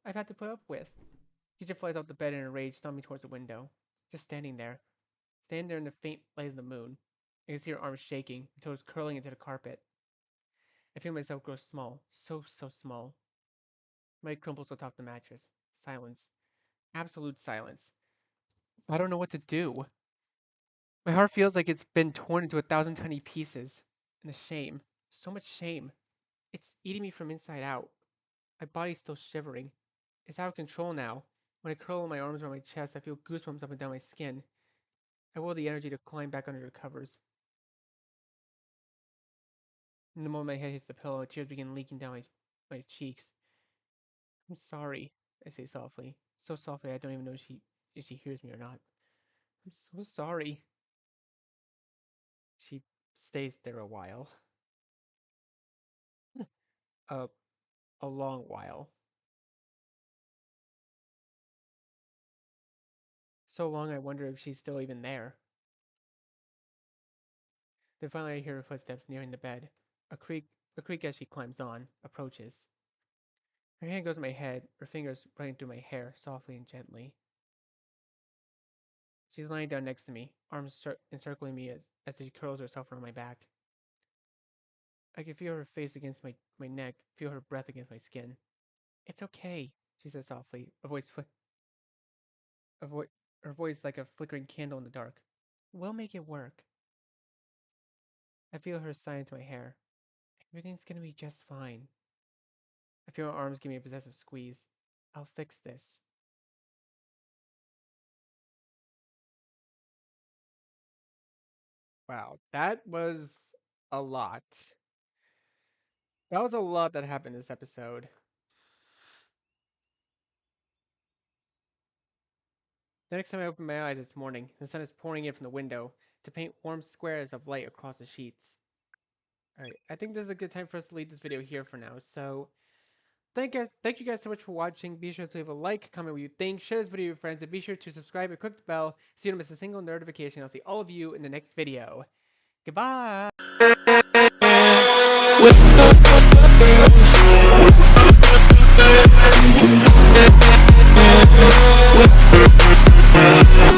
I've had to put up with. Gidget flies out the bed in a rage, stomping towards the window. Just standing there in the faint light of the moon. I can see her arms shaking, her toes curling into the carpet. I feel myself grow small, so small. My head crumples atop the mattress. Silence. Absolute silence. I don't know what to do. My heart feels like it's been torn into 1,000 tiny pieces. And the shame. So much shame. It's eating me from inside out. My body's still shivering. It's out of control now. When I curl my arms around my chest, I feel goosebumps up and down my skin. I will the energy to climb back under the covers. And the moment my head hits the pillow, tears begin leaking down my cheeks. I'm sorry, I say softly. So softly I don't even know if she hears me or not. I'm so sorry. She stays there a while. a, a long while. So long I wonder if she's still even there. Then finally I hear her footsteps nearing the bed. A creak, a creak as she climbs on, approaches. Her hand goes to my head, her fingers running through my hair, softly and gently. She's lying down next to me, arms encircling me as she curls herself around my back. I can feel her face against my neck, feel her breath against my skin. It's okay, she says softly, a vo- her voice like a flickering candle in the dark. We'll make it work. I feel her sigh into my hair. Everything's gonna be just fine. I feel her arms give me a possessive squeeze. I'll fix this. Wow, that was a lot. That was a lot that happened this episode. The next time I open my eyes, it's morning. The sun is pouring in from the window to paint warm squares of light across the sheets. Alright, I think this is a good time for us to leave this video here for now. So, thank you guys so much for watching. Be sure to leave a like, comment what you think, share this video with your friends, and be sure to subscribe and click the bell so you don't miss a single notification. I'll see all of you in the next video. Goodbye!